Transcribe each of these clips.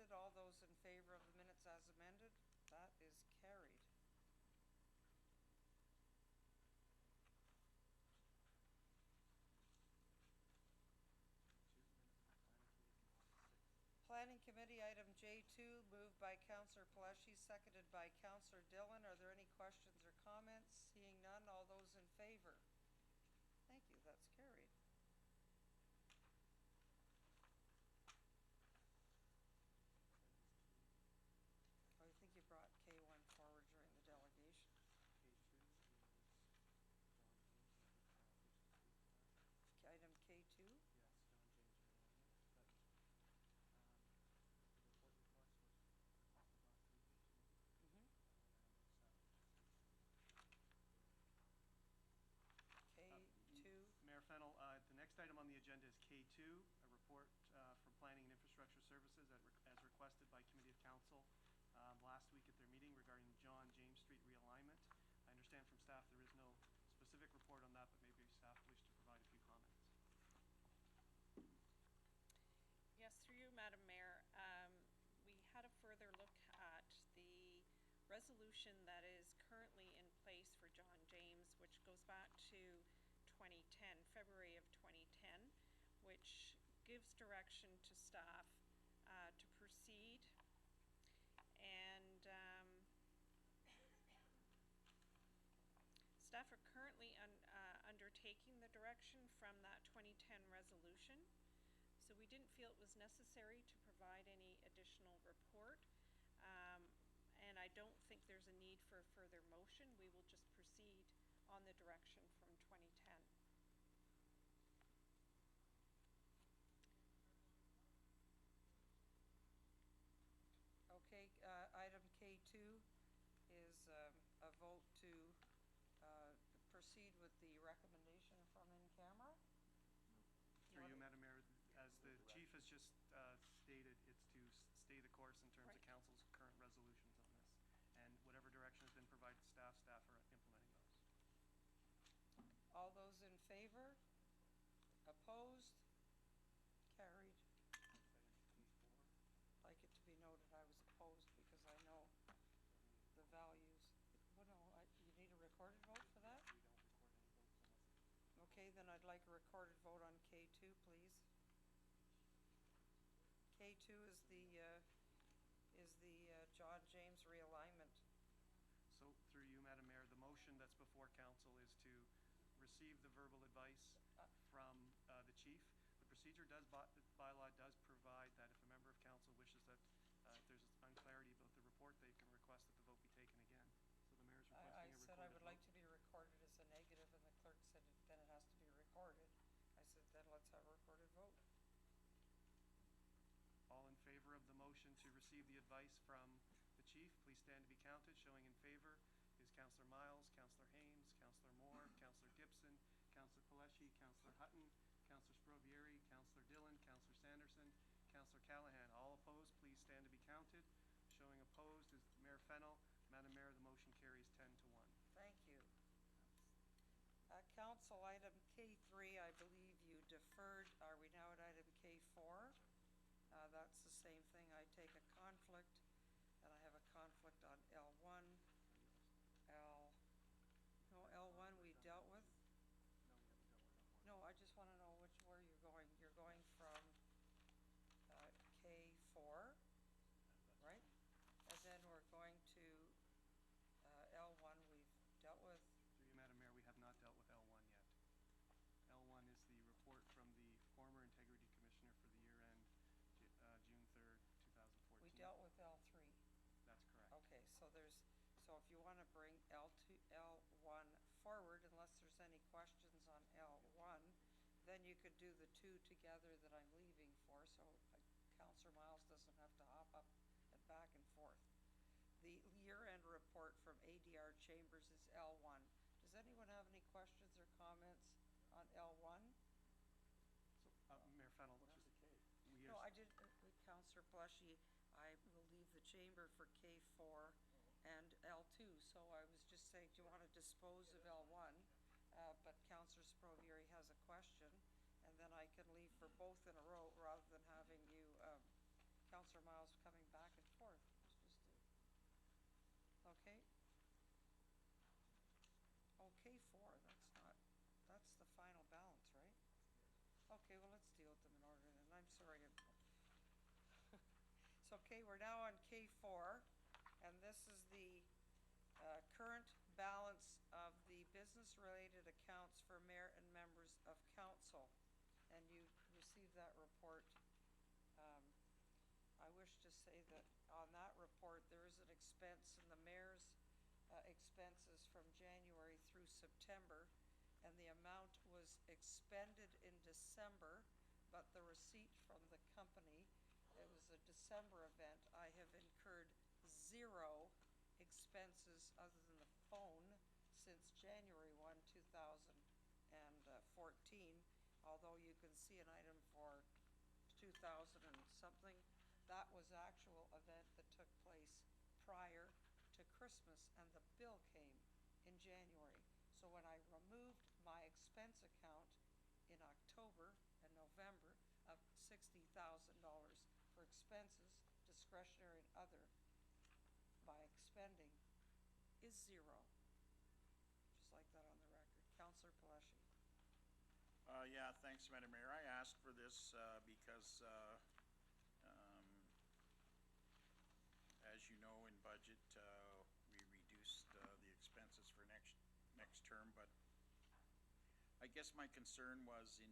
amended. All those in favor of the minutes as amended? That is carried. Planning Committee, item J2, moved by Councillor Pelletier, seconded by Councillor Dillon. Are there any questions or comments? Seeing none, all those in favor? Thank you, that's carried. Oh, I think you brought K1 forward during the delegation. K2 is John James. Item K2? Yes, John James. But the report request was requested last week. K2. Mayor Fennell, the next item on the agenda is K2, a report from Planning and Infrastructure Services as requested by Committee of Council last week at their meeting regarding John James Street realignment. I understand from staff there is no specific report on that, but maybe staff wish to provide a few comments. Yes, through you, Madam Mayor. We had a further look at the resolution that is currently in place for John James, which goes back to 2010, February of 2010, which gives direction to staff to proceed. And staff are currently undertaking the direction from that 2010 resolution. So we didn't feel it was necessary to provide any additional report. And I don't think there's a need for a further motion. We will just proceed on the direction from 2010. Okay, item K2 is a vote to proceed with the recommendation from in camera. Through you, Madam Mayor, as the Chief has just stated, it's to stay the course in terms of Council's current resolutions on this. And whatever direction has been provided to staff are implementing those. All those in favor? Opposed? Carried. I'd like it to be noted I was opposed because I know the values. Well, no, you need a recorded vote for that? We don't record any votes unless Okay, then I'd like a recorded vote on K2, please. K2 is the John James realignment. So through you, Madam Mayor, the motion that's before Council is to receive the verbal advice from the Chief. The procedure bylaw does provide that if a member of Council wishes that if there's unclarity about the report, they can request that the vote be taken again. So the Mayor's requesting a recorded vote. I said I would like to be recorded as a negative, and the clerk said then it has to be recorded. I said then let's have a recorded vote. All in favor of the motion to receive the advice from the Chief, please stand to be counted. Showing in favor is Councillor Miles, Councillor Haynes, Councillor Moore, Councillor Gibson, Councillor Pelletier, Councillor Hutton, Councillor Sprovieri, Councillor Dillon, Councillor Sanderson, Councillor Callahan. All opposed, please stand to be counted. Showing opposed is Mayor Fennell. Madam Mayor, the motion carries 10-1. Thank you. Council, item K3, I believe you deferred. Are we now at item K4? That's the same thing. I take a conflict, and I have a conflict on L1. L1 we dealt with? No, we haven't dealt with L1. No, I just want to know where you're going. You're going from K4, right? And then we're going to L1 we've dealt with. Through you, Madam Mayor, we have not dealt with L1 yet. L1 is the report from the former Integrity Commissioner for the year end June 3rd, 2014. We dealt with L3. That's correct. Okay, so if you want to bring L1 forward, unless there's any questions on L1, then you could do the two together that I'm leaving for, so Councillor Miles doesn't have to hop up and back and forth. The year-end report from ADR Chambers is L1. Does anyone have any questions or comments on L1? So, Mayor Fennell, No, I did, Councillor Pelletier, I will leave the chamber for K4 and L2, so I was just saying, do you want to dispose of L1? But Councillor Sprovieri has a question, and then I can leave for both in a row rather than having you, Councillor Miles coming okay? Okay, four, that's the final balance, right? Okay, well, let's deal with them in order then. I'm sorry. So, okay, we're now on K4, and this is the current balance of the business-related accounts for mayor and members of council. And you received that report. Um, I wish to say that on that report, there is an expense in the mayor's expenses from January through September, and the amount was expended in December, but the receipt from the company, it was a December event, I have incurred 0 expenses other than the phone since January 1, 2014, although you can see an item for 2000 and something. That was actual event that took place prior to Christmas, and the bill came in January. So when I removed my expense account in October and November of $60,000 for expenses, discretionary and other, my expending is 0. Just like that on the record. Councillor Palashi. Yeah, thanks, Madam Mayor. I asked for this because as you know, in budget, we reduced the expenses for next term, but I guess my concern was in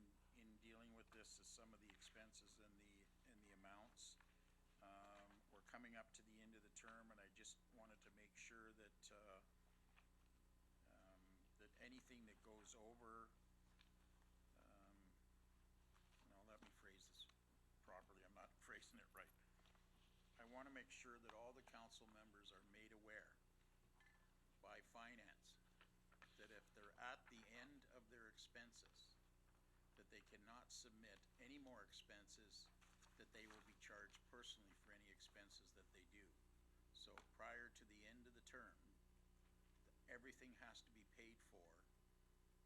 dealing with this is some of the expenses and the amounts. We're coming up to the end of the term, and I just wanted to make sure that that anything that goes over, let me phrase this properly. I'm not phrasing it right. I want to make sure that all the council members are made aware by finance that if they're at the end of their expenses, that they cannot submit any more expenses, that they will be charged personally for any expenses that they do. So prior to the end of the term, everything has to be paid for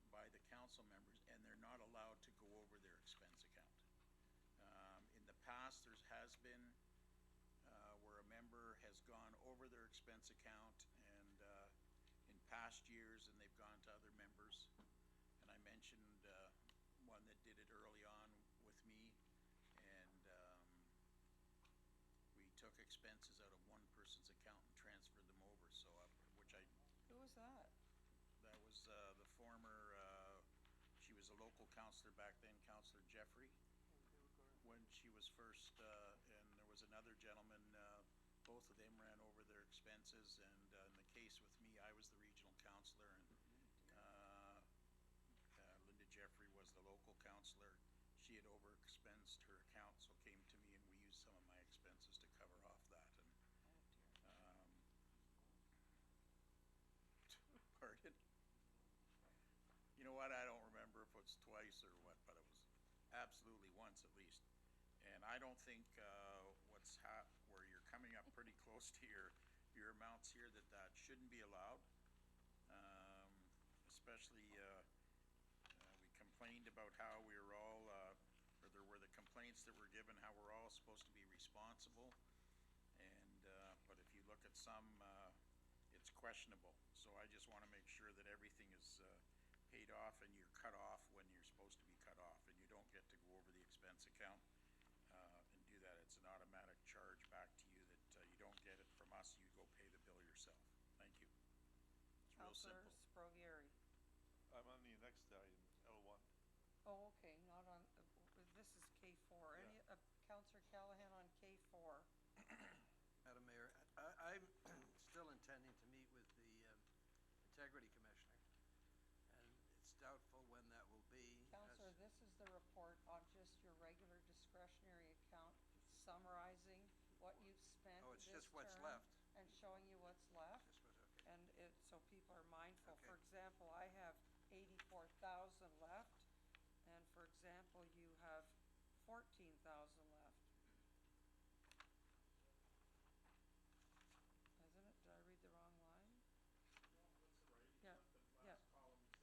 by the council members, and they're not allowed to go over their expense account. In the past, there has been where a member has gone over their expense account, and in past years, and they've gone to other members. And I mentioned one that did it early on with me, and we took expenses out of one person's account and transferred them over. So, which I. Who was that? That was the former. She was a local councillor back then, Councillor Jeffrey, when she was first, and there was another gentleman, both of them ran over their expenses, and in the case with me, I was the regional councillor, and Linda Jeffrey was the local councillor. She had overexpensed her account, so came to me, and we used some of my expenses to cover off that. And pardon? You know what, I don't remember if it's twice or what, but it was absolutely once at least. And I don't think where you're coming up pretty close to your amounts here, that shouldn't be allowed. Especially we complained about how we were all, or there were the complaints that were given how we're all supposed to be responsible. And but if you look at some, it's questionable. So I just want to make sure that everything is paid off and you're cut off when you're supposed to be cut off, and you don't get to go over the expense account and do that. It's an automatic charge back to you that you don't get it from us. You go pay the bill yourself. Thank you. It's real Councillor simple. Sprogieri. I'm on the next item, L1. Oh, okay, not on, this is K4. Yeah. Any, Councillor Callahan on K4. Madam Mayor, I'm still intending to meet with the Integrity Commissioner, and it's doubtful when that will be. Councillor, this is the report on just your regular discretionary account, summarizing what you've spent Oh, it's this just what's term left. and showing you what's left. Just what, okay. And so people are mindful. Okay. For example, I have 84,000 left, and for example, you have 14,000 left. Isn't it? Did I read the wrong line? No, that's right. Yeah, The yeah. last column is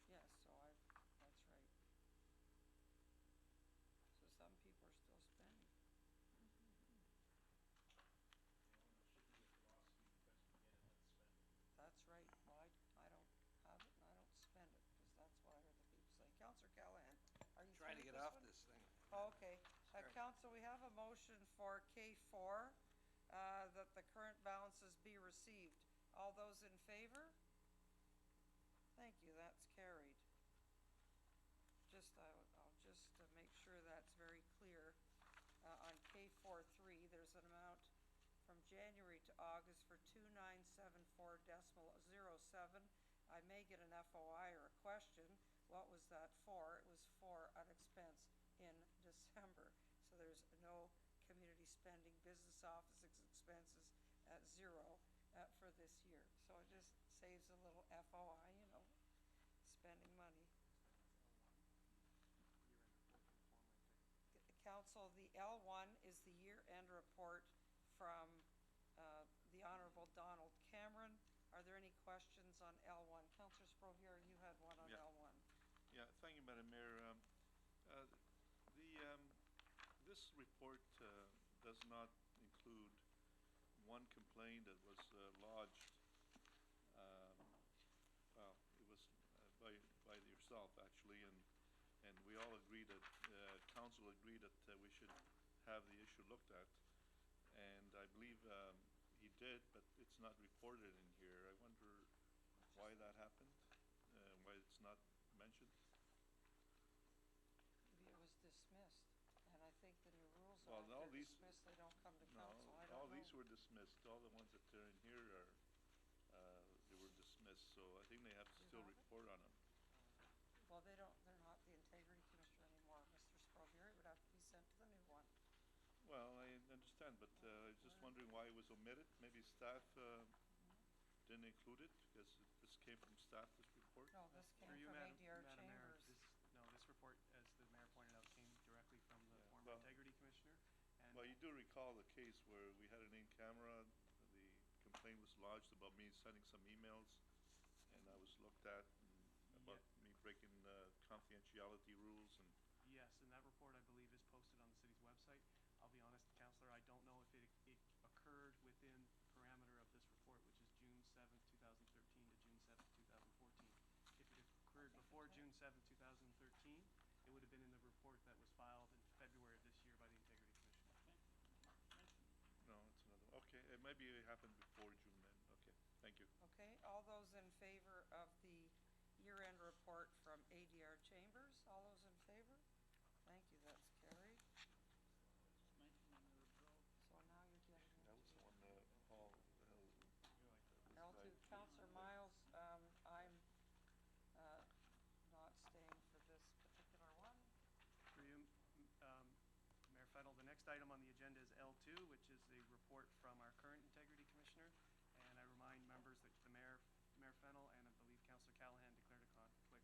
the ones that what you have left in your accounts. Yes, so that's right. So some people are still spending. council, we have a motion for K4, that the current balances be received. All those in favor? Thank you, that's carried. I'll just make sure that's very clear. On K43, there's an amount from January to August for 2974.07. I may get an FOI or a question. What was that for? It was for an expense in December. So there's no community spending, business office expenses at zero for this year. So it just saves a little FOI, spending money. Council, the L1 is the year-end report from the Honorable Donald Cameron. Are there any questions on L1? Councillor Sprovier, you had one on Yeah. L1. Yeah, thank you, Madam Mayor. This report does not include one complaint that was lodged, well, it was by yourself, actually, and we all agreed that, council agreed that we should have the issue looked at. And I believe he did, but it's not reported in here. I wonder why that happened, why it's not mentioned. Maybe it was dismissed, and I think the new rules are Well, if all they're these- dismissed, they don't come to No, council. I don't all know. these were dismissed. All the ones that are in here are, they were dismissed, so I think they have to You still have it? report on them. Well, they're not the integrity commissioner anymore, Mr. Sprovier. It would have to be sent to the new one. Well, I understand, but I was just wondering why it was omitted. Maybe staff didn't include it, because this came from staff, this report? No, this came Through you, from Madam ADR Mayor, Chambers. this report, as the mayor pointed out, came directly from the Yeah, former well- integrity commissioner. And Well, you do recall the case where we had an in-camera, the complaint was lodged about me sending some emails, and I was looked at and about me breaking confidentiality rules, and yes, and that report, I believe, is posted on the city's website. I'll be honest, Councillor, I don't know if it occurred within the parameter of this report, which is June 7th, 2013 to June 7th, 2014. If it occurred before June 7th, 2013, it would have been in the report that was filed in February of this year by the Integrity Commission. no, it's another, okay, maybe it happened before June then, okay, thank you. Okay, all those in favor of the year-end report from ADR Chambers? All those in favor? Thank you, that's carried. So now you're getting That was the into one, Paul, L2. Councillor Miles, I'm not staying for this particular one. Through you, Mayor Fennell, the next item on the agenda is L2, which is the report from our current Integrity Commissioner. And I remind members that the Mayor Fennell and I believe Councillor Callahan declared a conflict.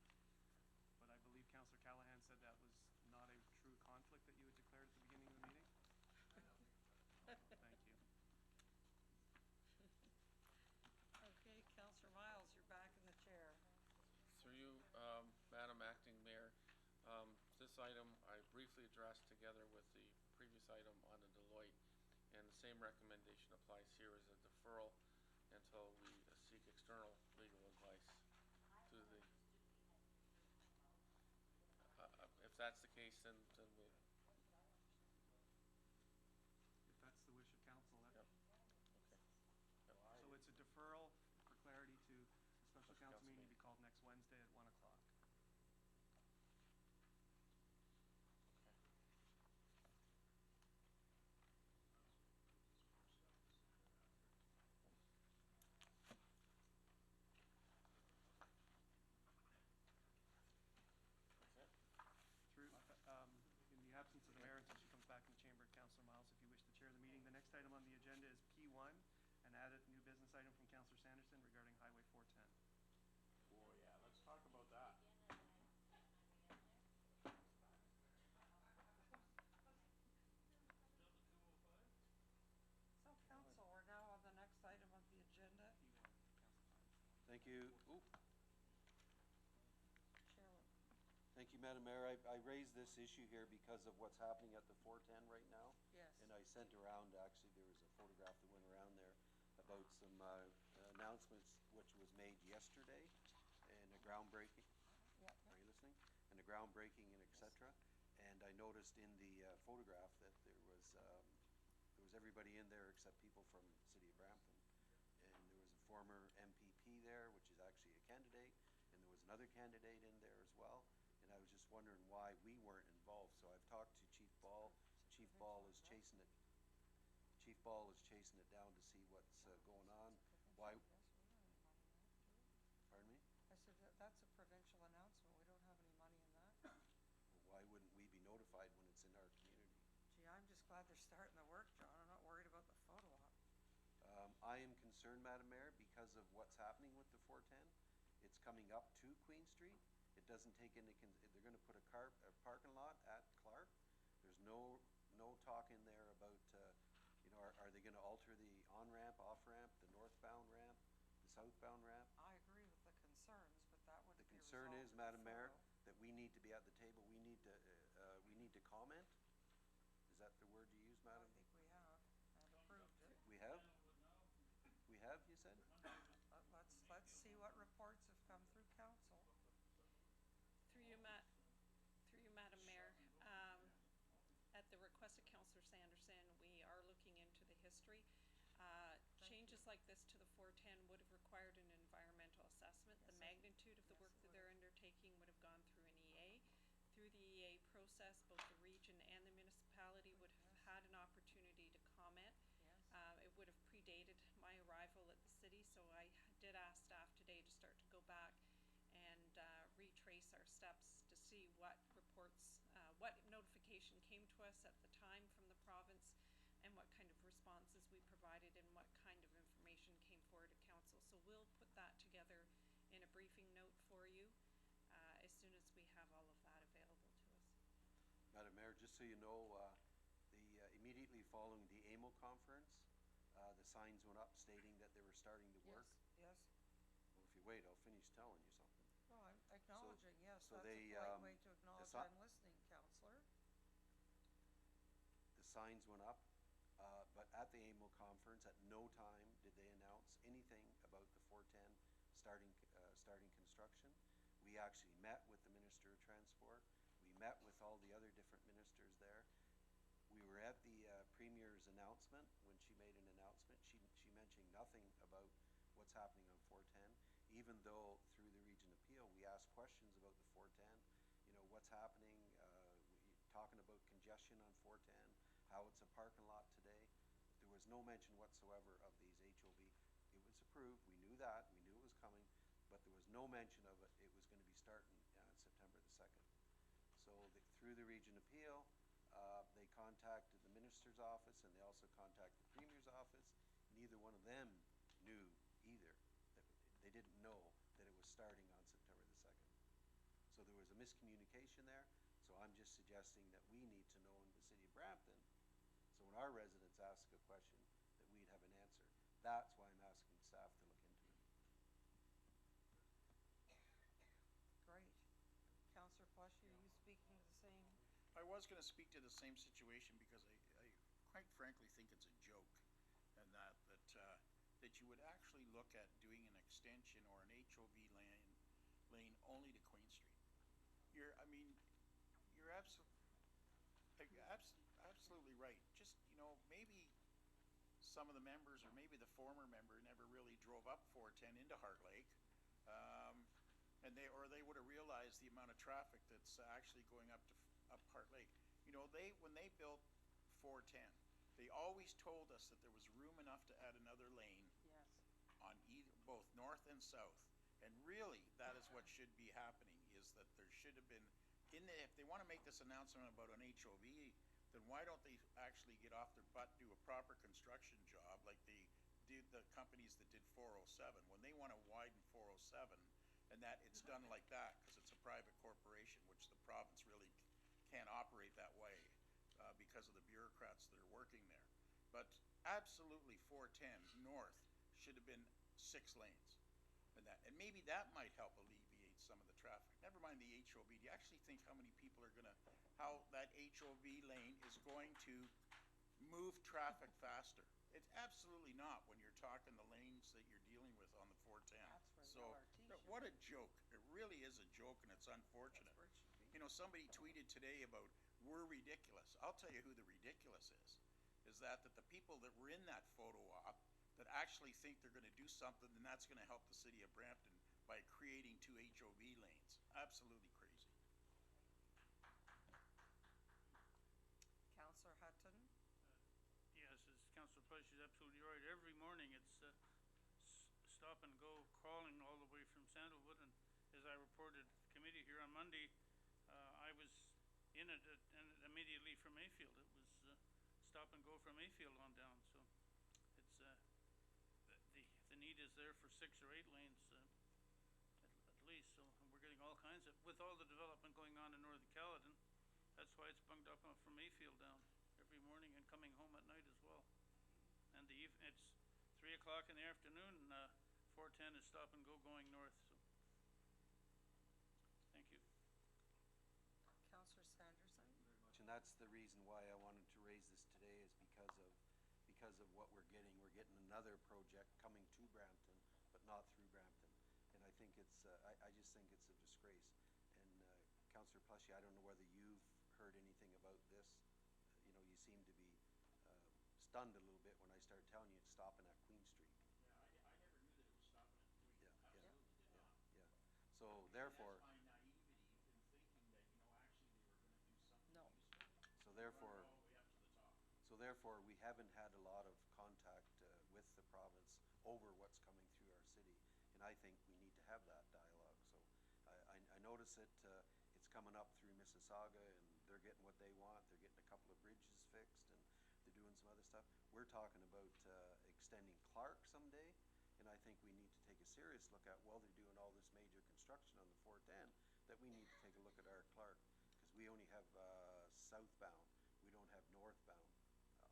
But I believe Councillor Callahan said that was not a true conflict that you had declared at the beginning of the meeting? Thank you. Okay, Councillor Miles, you're back in the chair. Through you, Madam Acting Mayor, this item I briefly addressed together with the previous item on the Deloitte, and the same recommendation applies here as a deferral until we seek external legal advice to the, if that's the case, then we, If that's the wish of council, that, yep, okay. Yep. so it's a deferral for clarity to a special council meeting to be meeting. called next Wednesday at 1 o'clock. That's it? Through, in the absence of the mayor until she comes back in the chamber, Councillor Miles, if you wish to chair the meeting. The next item on the agenda is P1, an added new business item from Councillor Sanderson regarding Highway 410. Oh, yeah, let's talk about that. So council, we're now on the next item of the agenda. Thank you. Ooh. Chairman. Thank you, Madam Mayor. I raised this issue here because of what's happening at the 410 right now. Yes. And I sent around, actually, there was a photograph that went around there about some announcements which was made yesterday and a groundbreaking. Yeah. Are you listening? And a groundbreaking and et cetera. And I noticed in the photograph that there was everybody in there except people from City of Brampton. And there was a former MPP there, which is actually a candidate, and there was another candidate in there as well. And I was just wondering why we weren't involved. So I've talked to Chief Ball. Chief Ball is chasing it. Chief Ball is chasing it down to see what's going on. Why? Yes, we don't have any money in that, do we? Pardon me? I said, that's a provincial announcement, we don't have any money in that. Well, why wouldn't we be notified when it's in our community? Gee, I'm just glad they're starting the work, John, I'm not worried about the photo op. I am concerned, Madam Mayor, because of what's happening with the 410. It's coming up to Queen Street. It doesn't take into they're going to put a parking lot at Clark. There's no talk in there about are they going to alter the on-ramp, off-ramp, the northbound ramp, the southbound ramp? I agree with the concerns, but that would The be concern resolved is, in the Madam Mayor, photo. that we need to be at the table. We need to comment. Is that the word you use, Well, Madam? I think we have, and approved it. We have? We have, you said? Let's see what reports have come through council. Through you, Madam Mayor, at the request of Councillor Sanderson, we are looking into the history. Changes like this to the 410 would have required an environmental assessment. The magnitude of the work that they're undertaking would have gone through an EA. Through the EA process, both the region and the municipality would have had an opportunity to comment. It would have predated my arrival at the city, so I did ask staff today to start to go back and retrace our steps to see what reports, what notification came to us at the time from the province, and what kind of responses we provided and what kind of information came forward to council. So we'll put that together in a briefing note for you as soon as we have all of that available to us. Madam Mayor, just so you know, immediately following the AMO conference, the signs went up stating that they were starting to work. Yes. Well, if you wait, I'll finish telling you something. Well, I'm acknowledging, yes, so that's they, a polite way to acknowledge si- I'm listening, councillor. The signs went up, but at the AMO conference, at no time did they announce anything about the 410 starting construction. We actually met with the Minister of Transport. We met with all the other different ministers there. We were at the Premier's announcement when she made an announcement. She mentioned nothing about what's happening on 410, even though through the Region Appeal we asked questions about the 410. What's happening, talking about congestion on 410, how it's a parking lot today. There was no mention whatsoever of these HOV. It was approved. We knew that. We knew it was coming, but there was no mention of it. It was going to be starting September the 2nd. So through the Region Appeal, they contacted the Minister's office and they also contacted the Premier's office. Neither one of them knew either. They didn't know that it was starting on September the 2nd. So there was a miscommunication there. So I'm just suggesting that we need to know in the city of Brampton, so when our residents ask a question, that we'd have an answer. That's why I'm asking staff to look into it. Great. Councillor Plushy, are you speaking to the same? I was going to speak to the same situation because I quite frankly think it's a joke, and that you would actually look at doing an extension or an HOV lane only to Queen Street. You're absolutely right. Just, maybe some of the members or maybe the former member never really drove up 410 into Heart Lake. And they would have realized the amount of traffic that's actually going up Heart Lake. When they built 410, they always told us that there was room enough to add another lane on both north and south. And really, that is what should be happening, is that there should have been, if they want to make this announcement about an HOV, then why don't they actually get off their butt, do a proper construction job like they did the companies that did 407. When they want to widen 407, and that it's done like that because it's a private corporation, which the province really can't operate that way because of the bureaucrats that are working there. But absolutely 410 north should have been 6 lanes. And maybe that might help alleviate some of the traffic. Never mind the HOV. Do you actually think how many people are how that HOV lane is going to move traffic faster? It's absolutely not when you're talking the lanes that you're dealing with on the 410. That's So, where the LRT what a joke. It really is a joke, and it's unfortunate. That's where it should be. Somebody tweeted today about we're ridiculous. I'll tell you who the ridiculous is that the people that were in that photo op that actually think they're gonna do something and that's gonna help the city of Brampton by creating 2 HOV lanes. Absolutely crazy. Councillor Hutton? Yes, as Councillor Plush is absolutely right. Every morning it's stop and go crawling all the way from Sandalwood, and as I reported to the committee here on Monday, I was in it and immediately from Mayfield. It was stop and go from Mayfield on down. So it's the need is there for 6 or 8 lanes at least. So and we're getting all kinds of, with all the development going on in Northern Caledon. That's why it's bunged up from Mayfield down every morning and coming home at night as well. And it's 3 o'clock in the afternoon. 410 is stop and go going north. So, thank you. Councillor Sanderson? Very much, and that's the reason why I wanted to raise this today is because of what we're getting. We're getting another project coming to Brampton, but not through Brampton. And I think it's, I just think it's a disgrace. And Councillor Plushy, I don't know whether you've heard anything about this. You know, you seem to be stunned a little bit when I started telling you it's stopping at Queen Street. Yeah, I never knew that it was stopping at Queen. Absolutely did not. Yeah. So therefore, That's my naivety in thinking that, you know, actually they were gonna do something No. useful. so therefore, Run it all the way up to the top. So therefore, we haven't had a lot of contact with the province over what's coming through our city, and I think we need to have that dialogue. So I notice it, it's coming up through Mississauga, and they're getting what they want. They're getting a couple of bridges fixed, and they're doing some other stuff. We're talking about extending Clark someday, and I think we need to take a serious look at, while they're doing all this major construction on the 410, that we need to take a look at our Clark, because we only have southbound. We don't have northbound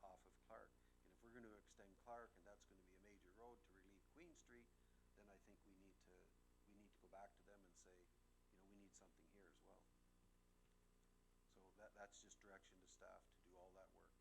off of Clark. And if we're going to extend Clark and that's going to be a major road to relieve Queen Street, then I think we need to go back to them and say, you know, we need something here as well. So that's just direction to staff to do all that work.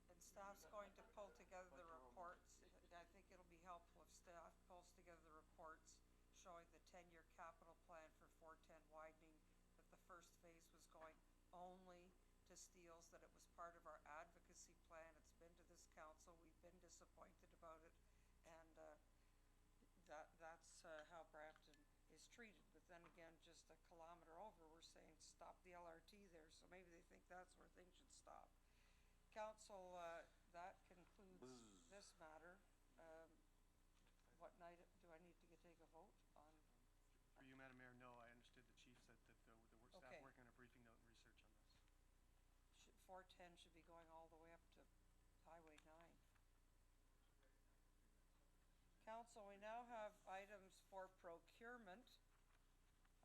And staff's going to pull together the reports. I think it'll be helpful if staff pulls together the reports showing the 10-year capital plan for 410 widening, that the first phase was going only to Steeles, that it was part of our advocacy plan. It's been to this council. We've been disappointed about it. And that's how Brampton is treated. But then again, just a kilometer over, we're saying stop the LRT there. So maybe they think that's where things should stop. Council, that concludes this matter. What night do I need to take a vote on? For you, Madam Mayor, no, I understood the chief said that the staff Okay. working on a briefing note and research on this. 410 should be going all the way up to Highway 9. Council, we now have items for procurement.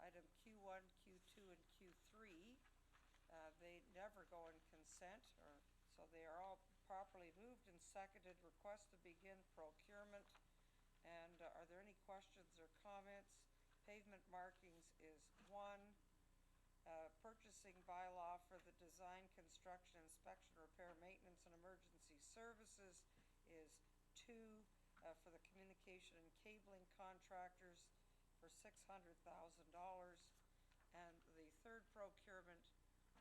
Item Q1, Q2, and Q3. They never go in consent, so they are all properly moved and seconded. Request to begin procurement. And are there any questions or comments? Pavement markings is 1. Purchasing bylaw for the design, construction, inspection, repair, maintenance, and emergency services is 2. For the communication and cabling contractors for $600,000. And the third procurement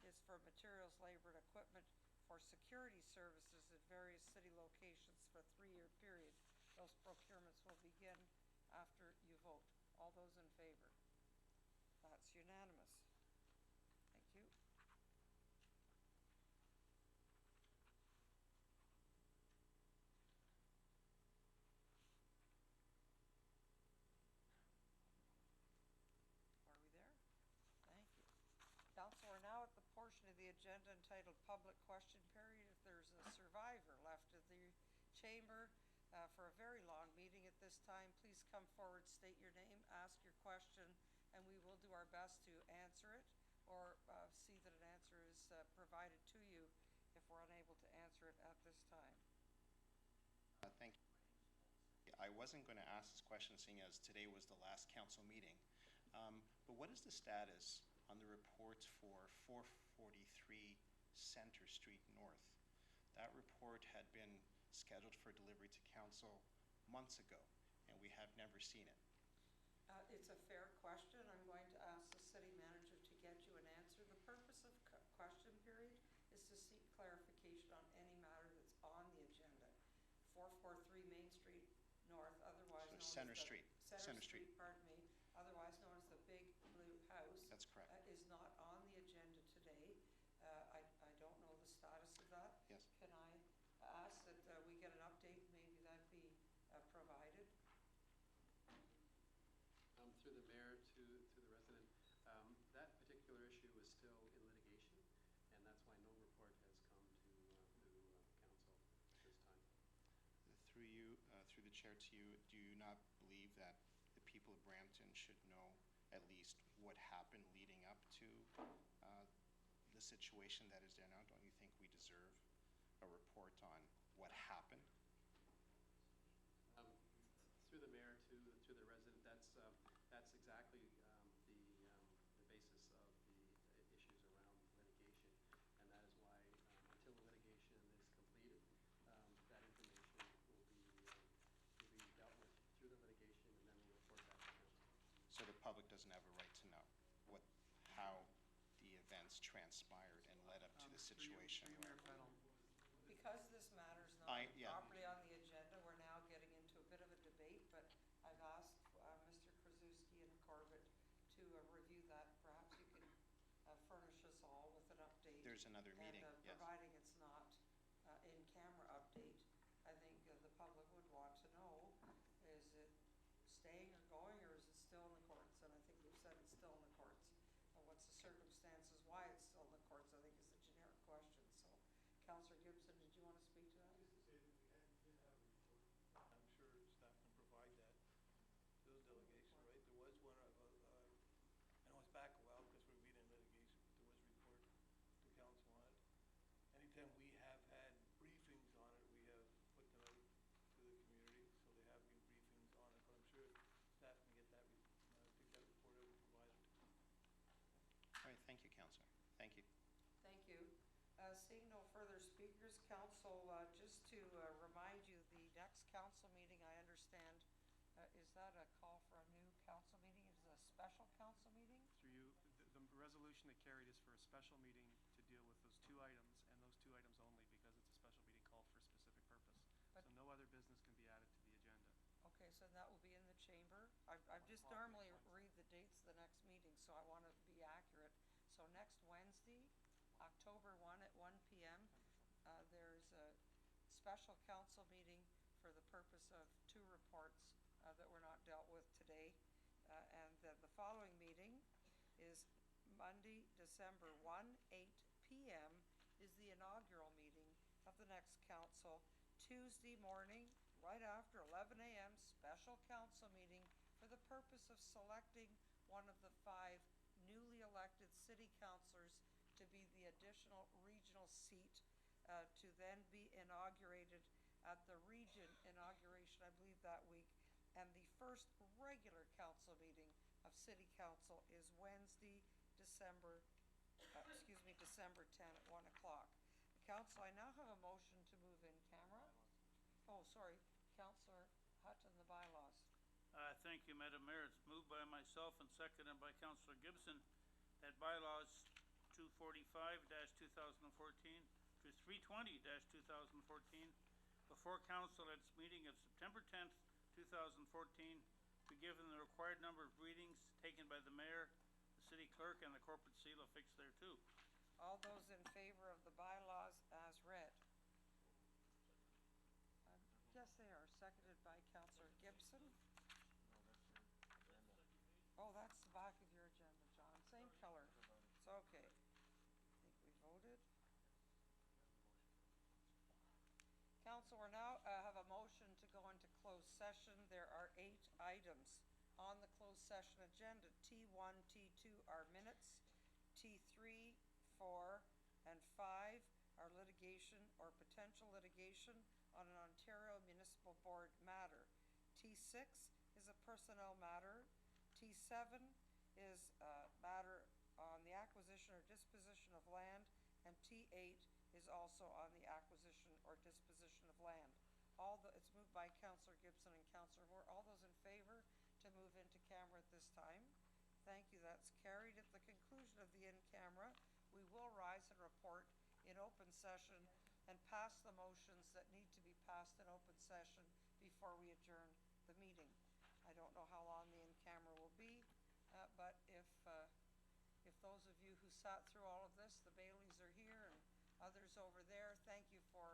is for materials, labor, and equipment for security services at various city locations for a 3-year period. Those procurements will begin after you vote. All those in favor? That's unanimous. Thank you. Are we there? Thank you. Council, we're now at the portion of the agenda entitled Public Question Period. If there's a survivor left in the chamber for a very long meeting at this time, please come forward, state your name, ask your question, and we will do our best to answer it or see that an answer is provided to you if we're unable to answer it at this time. Thank you. I wasn't going to ask this question seeing as today was the last council meeting, but what is the status on the reports for 443 Center Street North? That report had been scheduled for delivery to council months ago, and we have never seen it. It's a fair question. I'm going to ask the city manager to get you an answer. The purpose of question period to seek clarification on any matter that's on the agenda. 443 Main Street North, otherwise So known as Center the... Street. Center Street, pardon me, otherwise known as the Big Blue House. That's correct. Is not on the agenda today. I don't know the status of that. Yes. Can I ask that we get an update, maybe that be provided? Through the mayor to the resident, that particular issue is still in litigation, and that's why no report has come to council this time. Through you, through the chair to you, do you not believe that the people of Brampton should know at least what happened leading up to the situation that is there now? Don't you think we deserve a report on what happened? Through the mayor to the resident, that's exactly the basis of the issues around litigation, and that is why until the litigation is completed, that information will be dealt with through the litigation, and then we'll report back to council. So the public doesn't have a right to know how the events transpired and led up to the situation. Through you, Mayor Fennell. Because this matter's not yeah. properly on the agenda, we're now getting into a bit of a debate, but I've asked Mr. Krasuski and Corbett to review that. Perhaps you can furnish us all with an update. There's another meeting, And yes. providing it's not in-camera update, I think the public would want to know, is it staying or going, or is it still in the courts? And I think you've said it's still in the courts. What's the circumstances, why it's still in the courts, I think is a generic question. So, Councillor Gibson, did you want to speak to that? Just to say that we did have a report. I'm sure staff can provide that to the delegation, right? There was one of, I know it's back a while because we're meeting litigation, but there was a report to council on it. Anytime we have had briefings on it, we have put them out to the community, so there have been briefings on it, but I'm sure staff can get that, take that report out and provide it to council. All right, thank you, Councillor. Thank you. Thank you. Seeing no further speakers, council, just to remind you, the next council meeting, I understand, is that a call for a new council meeting? Is it a special council meeting? Through you, the resolution that carried is for a special meeting to deal with those two items, and those two items only, because it's a special meeting called for a specific purpose. But- So no other business can be added to the agenda. Okay, so that will be in the chamber. I just normally read the dates of the next meeting, so I want to be accurate. So next Wednesday, October 1 at 1 p.m., there's a special council meeting for the purpose of two reports that were not dealt with today. And then the following meeting is Monday, December 1, 8 p.m. is the inaugural meeting of the next council. Tuesday morning, right after 11 a.m., special council meeting for the purpose of selecting one of the 5 newly elected city councilors to be the additional regional seat to then be inaugurated at the region inauguration, I believe, that week. And the first regular council meeting of city council is Wednesday, December 10 at 1 o'clock. Council, I now have a motion to move in camera. Oh, sorry, Councillor Hutton, the bylaws. Thank you, Madam Mayor. It's moved by myself and seconded by Councillor Gibson that bylaws 245-2014 to 320-2014 before council at its meeting of September 10th, 2014, be given the required number of readings taken by the mayor, the city clerk, and the corporate seal affixed thereto. All those in favor of the bylaws as read? Yes, they are. Seconded by Councillor Gibson. Oh, that's the back of your agenda, John. Same color. It's okay. I think we voted. Council, we now have a motion to go into closed session. There are 8 items on the closed session agenda. T1, T2 are minutes. T3, 4, and 5 are litigation or potential litigation on an Ontario Municipal Board matter. T6 is a personnel matter. T7 is a matter on the acquisition or disposition of land, and T8 is also on the acquisition or disposition of land. It's moved by Councillor Gibson and Councillor Moore. All those in favor to move into camera at this time? Thank you. That's carried. At the conclusion of the in-camera, we will rise and report in open session and pass the motions that need to be passed in open session before we adjourn the meeting. I don't know how long the in-camera will be, but if those of you who sat through all of this, the Baileys are here and others over there, thank you for